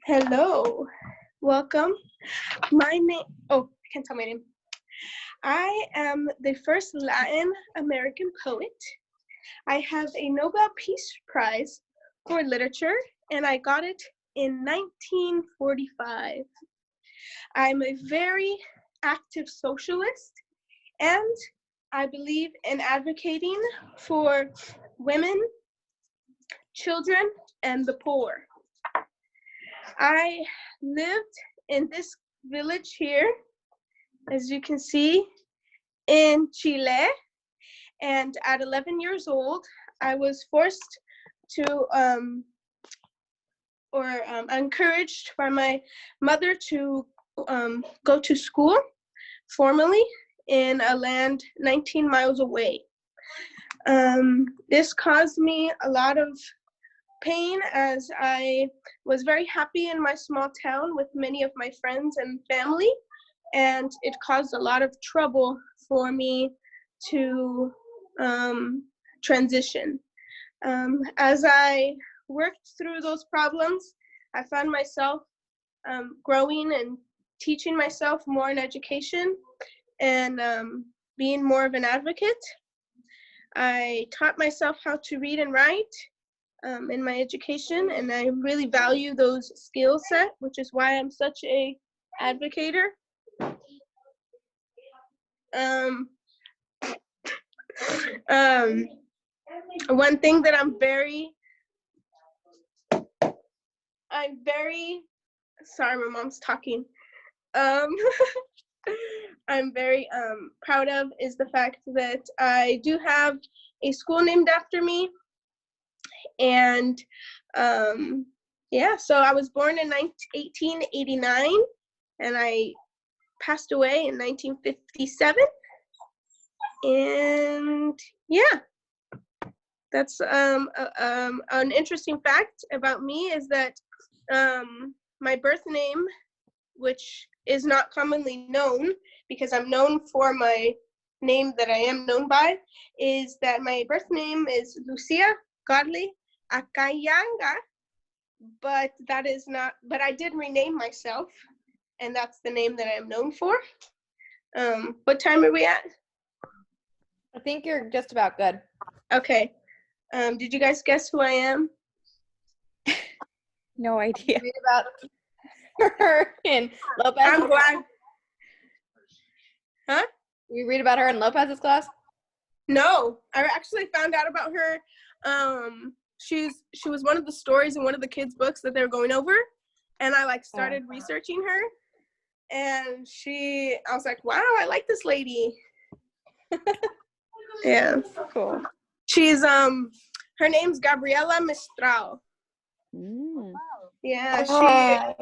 Hello, welcome. My name, I can't tell my name. I am the first Latin American poet. I have a Nobel Peace Prize for literature, and I got it in 1945. I'm a very active socialist, and I believe in advocating for women, children, and the poor. I lived in this village here, as you can see, in Chile, and at 11 years old, I was forced to, encouraged by my mother to go to school formally in a land 19 miles away. This caused me a lot of pain, as I was very happy in my small town with many of my friends and family, and it caused a lot of trouble for me to transition. As I worked through those problems, I found myself growing and teaching myself more in education and being more of an advocate. I taught myself how to read and write in my education, and I really value those skill set, which is why I'm such a advocator. One thing that I'm very sorry, my mom's talking. I'm very proud of is the fact that I do have a school named after me. And so I was born in 1889, and I passed away in 1957. And yeah, that's an interesting fact about me is that my birth name, which is not commonly known because I'm known for my name that I am known by, is that my birth name is Lucia Godly Akayanga, but I did rename myself, and that's the name that I am known for. What time are we at? I think you're just about good. Okay. Did you guys guess who I am? No idea. Read about her in Lopez. I'm glad. Huh? You read about her in Lopez's class? No, I actually found out about her. She was one of the stories in one of the kids' books that they were going over, and I started researching her, and I was like, wow, I like this lady. Yeah. Cool. She's her name's Gabriela Mistral. Yeah,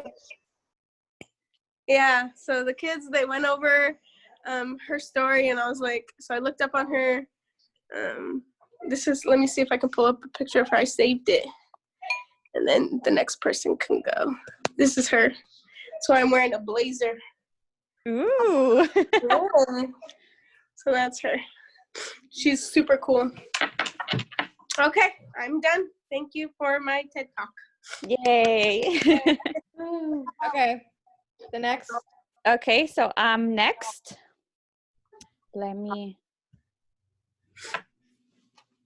yeah, so the kids, they went over her story, and I was like, so I looked up on her. Let me see if I can pull up a picture of her. I saved it, and then the next person can go. This is her. So I'm wearing a blazer. Ooh. Yeah. So that's her. She's super cool. Okay, I'm done. Thank you for my TED Talk. Yay. Okay, the next. Okay, so next.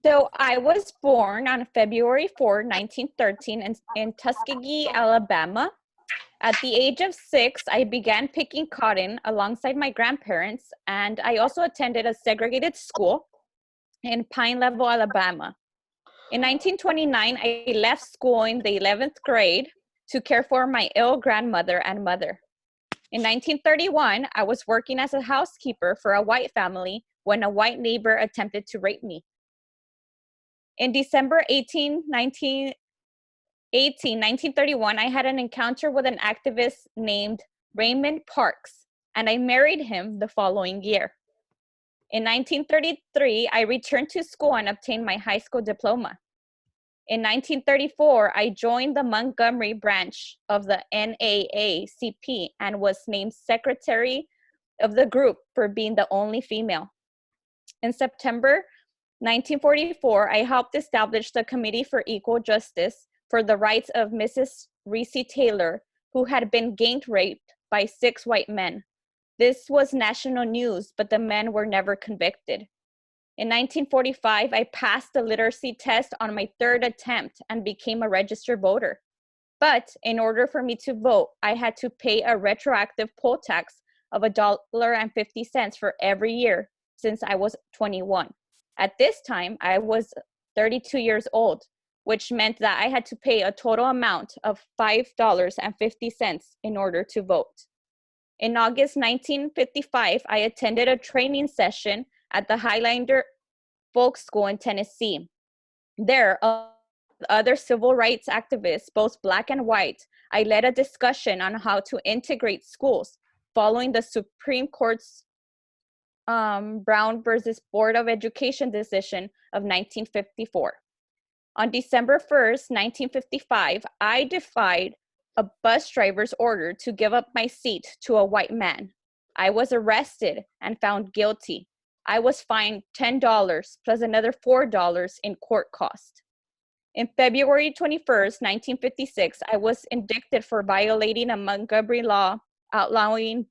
So I was born on February 4, 1913 in Tuskegee, Alabama. At the age of 6, I began picking cotton alongside my grandparents, and I also attended a segregated school in Pine Level, Alabama. In 1929, I left school in the 11th grade to care for my ill grandmother and mother. In 1931, I was working as a housekeeper for a white family when a white neighbor attempted to rape me. In December 1931, I had an encounter with an activist named Raymond Parks, and I married him the following year. In 1933, I returned to school and obtained my high school diploma. In 1934, I joined the Montgomery branch of the NAACP and was named secretary of the group for being the only female. In September 1944, I helped establish the Committee for Equal Justice, for the rights of Mrs. Reese Taylor, who had been gang raped by 6 white men. This was national news, but the men were never convicted. In 1945, I passed the literacy test on my 3rd attempt and became a registered voter. But in order for me to vote, I had to pay a retroactive poll tax of $1.50 for every year since I was 21. At this time, I was 32 years old, which meant that I had to pay a total amount of $5.50 in order to vote. In August 1955, I attended a training session at the Highlander Folk School in Tennessee. There, along with other civil rights activists, both black and white, I led a discussion on how to integrate schools following the Supreme Court's Brown versus Board of Education decision of 1954. On December 1st, 1955, I defied a bus driver's order to give up my seat to a white man. I was arrested and found guilty. I was fined $10 plus another $4 in court cost. In February 21st, 1956, I was indicted for violating a Montgomery law outlawing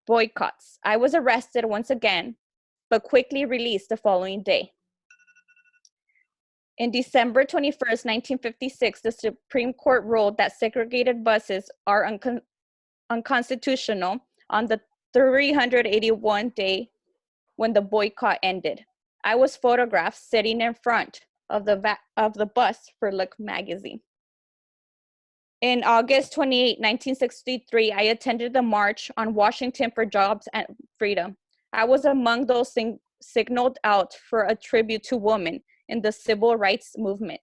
boycotts. I was arrested once again, but quickly released the following day. In December 21st, 1956, the Supreme Court ruled that segregated buses are unconstitutional on the 381 day when the boycott ended. I was photographed sitting in front of the bus for Look magazine. In August 28, 1963, I attended the March on Washington for Jobs and Freedom. I was among those signaled out for a tribute to women in the civil rights movement.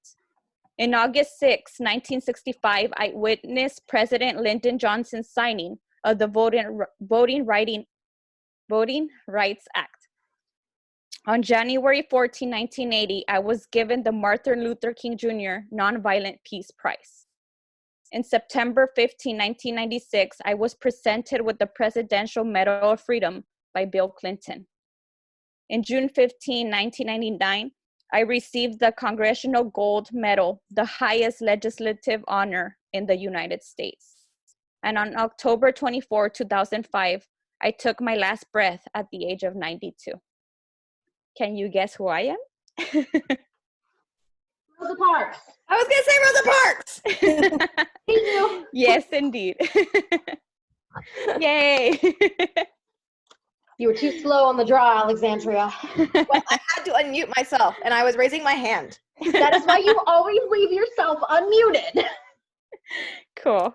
In August 6, 1965, I witnessed President Lyndon Johnson's signing of the Voting Rights Act. On January 14, 1980, I was given the Martin Luther King Jr. Nonviolent Peace Prize. In September 15, 1996, I was presented with the Presidential Medal of Freedom by Bill Clinton. In June 15, 1999, I received the Congressional Gold Medal, the highest legislative honor in the United States. And on October 24, 2005, I took my last breath at the age of 92. Can you guess who I am? Rosa Parks. I was gonna say Rosa Parks. Yes, indeed. Yay. You were too slow on the draw, Alexandria. Well, I had to unmute myself, and I was raising my hand. That is why you always leave yourself unmuted. Cool.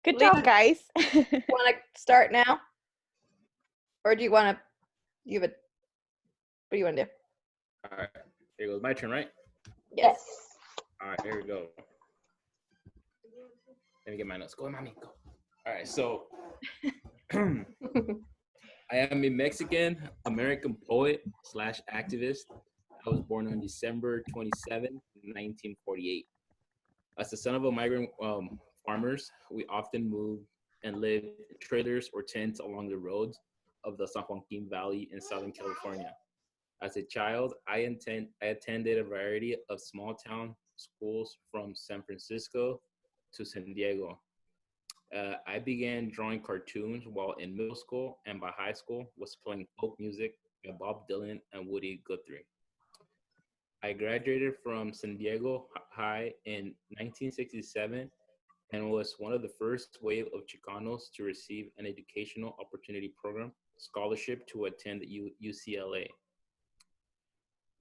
Good job, guys. Want to start now? Or do you want to, what do you want to do? All right, here goes my turn, right? Yes. All right, here we go. Let me get my notes. Go, mommy, go. All right, so I am a Mexican American poet / activist. I was born on December 27, 1948. As the son of a migrant farmers, we often moved and lived in trailers or tents along the roads of the San Joaquin Valley in Southern California. As a child, I attended a variety of small town schools from San Francisco to San Diego. I began drawing cartoons while in middle school, and by high school was playing folk music by Bob Dylan and Woody Guthrie. I graduated from San Diego High in 1967 and was one of the first wave of Chicanos to receive an educational opportunity program scholarship to attend UCLA.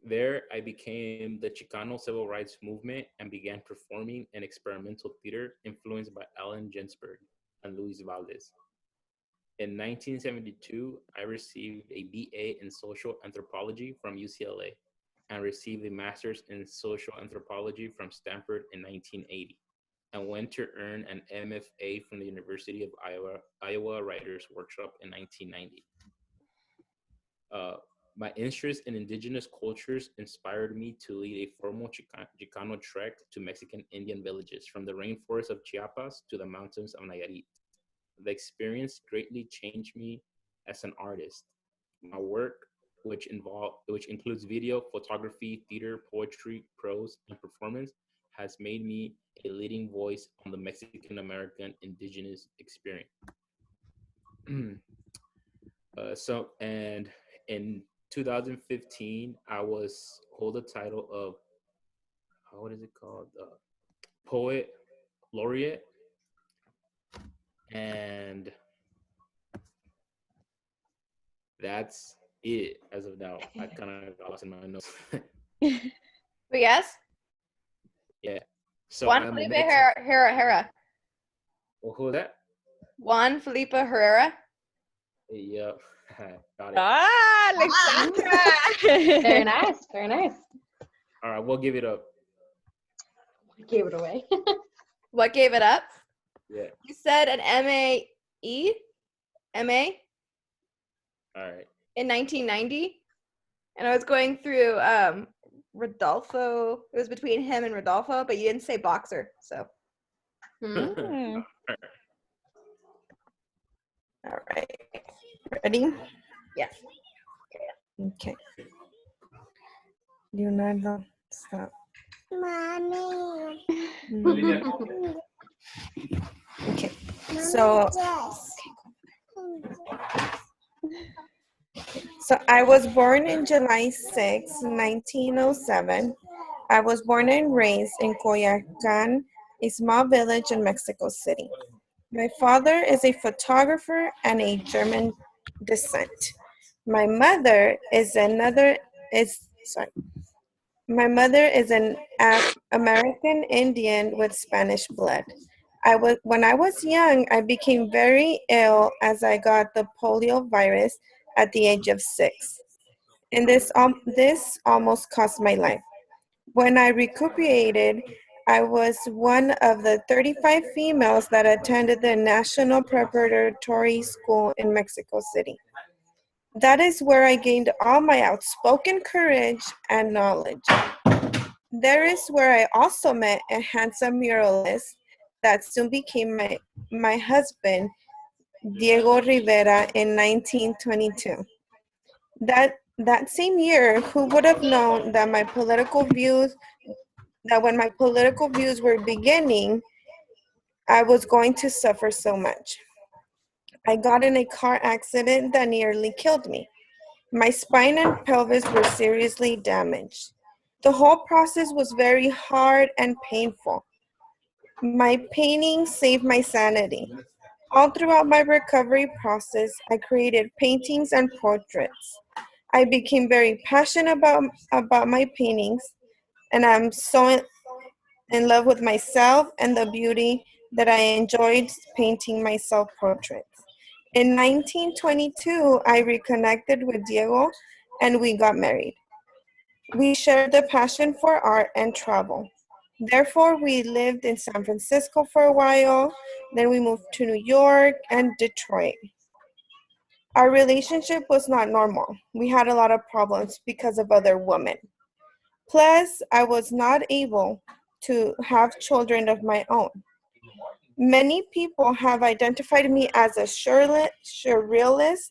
There, I became the Chicano civil rights movement and began performing in experimental theater influenced by Allen Ginsberg and Luis Valdez. In 1972, I received a BA in social anthropology from UCLA and received a master's in social anthropology from Stanford in 1980, and went to earn an MFA from the University of Iowa Writers Workshop in 1990. My interest in indigenous cultures inspired me to lead a formal Chicano trek to Mexican Indian villages from the rainforest of Chiapas to the mountains of Nayarit. The experience greatly changed me as an artist. My work, which includes video, photography, theater, poetry, prose, and performance, has made me a leading voice on the Mexican American indigenous experience. And in 2015, I was hold the title of what is it called? Poet laureate, and that's it as of now. I kind of got lost in my notes. But yes, Yeah. So Juan I'm a Felipe Mexican. Herrera. Well, who was that? Juan Felipe Herrera. Yep. Got it. Ah, Very Alexandra. nice. Very nice. All right, we'll give it up. Gave it away. What gave it up? Yeah. You said an M.A.E. M.A. All right. in 1990, and I was going through Rodolfo. It was between him and Rodolfo, but you didn't say boxer, so. Hmm. All right. Ready? Yes. Okay. Leonardo, stop. Okay. So I was born in July 6, 1907. I was born and raised in Coyoacán, a small village in Mexico City. My father is a photographer and a German descent. My mother is My mother is an American Indian with Spanish blood. When I was young, I became very ill as I got the polio virus at the age of 6. And this almost cost my life. When I recuperated, I was one of the 35 females that attended the National Preparatory School in Mexico City. That is where I gained all my outspoken courage and knowledge. There is where I also met a handsome muralist that soon became my husband, Diego Rivera, in 1922. That same year, who would have known that when my political views were beginning, I was going to suffer so much. I got in a car accident that nearly killed me. My spine and pelvis were seriously damaged. The whole process was very hard and painful. My painting saved my sanity. All throughout my recovery process, I created paintings and portraits. I became very passionate about my paintings, and I'm so in love with myself and the beauty that I enjoyed painting my self portraits. In 1922, I reconnected with Diego and we got married. We shared the passion for art and travel. Therefore, we lived in San Francisco for a while, then we moved to New York and Detroit. Our relationship was not normal. We had a lot of problems because of other women. Plus, I was not able to have children of my own. Many people have identified me as a surrealist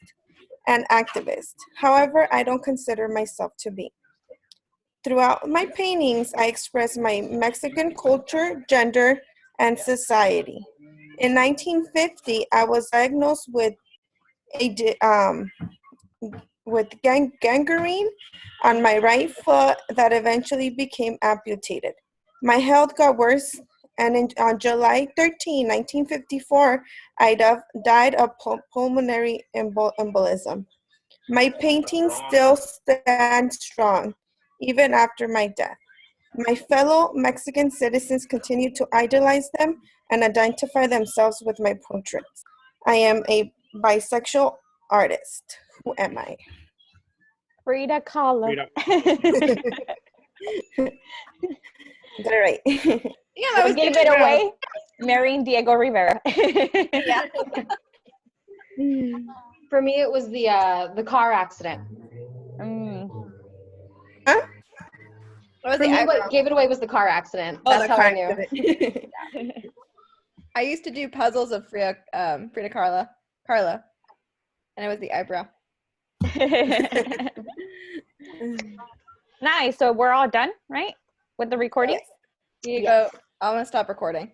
and activist. However, I don't consider myself to be. Throughout my paintings, I express my Mexican culture, gender, and society. In 1950, I was diagnosed with gangrene on my right foot that eventually became amputated. My health got worse, and on July 13, 1954, I died of pulmonary embolism. My paintings still stand strong, even after my death. My fellow Mexican citizens continue to idolize them and identify themselves with my portraits. I am a bisexual artist. Who am I? Frida Kahlo. Got it right. Yeah, that was What gave good. it away? Marrying Diego Rivera. Yeah. For me, it was the car accident. Mm. Huh? What was For the me, eyebrow? what gave it away was the car accident. Oh, That's the how car I knew. accident. I used to do puzzles of Frida Carla, and it was the eyebrow. Nice. So we're all done, right? With the recording? You go. I'm gonna stop recording.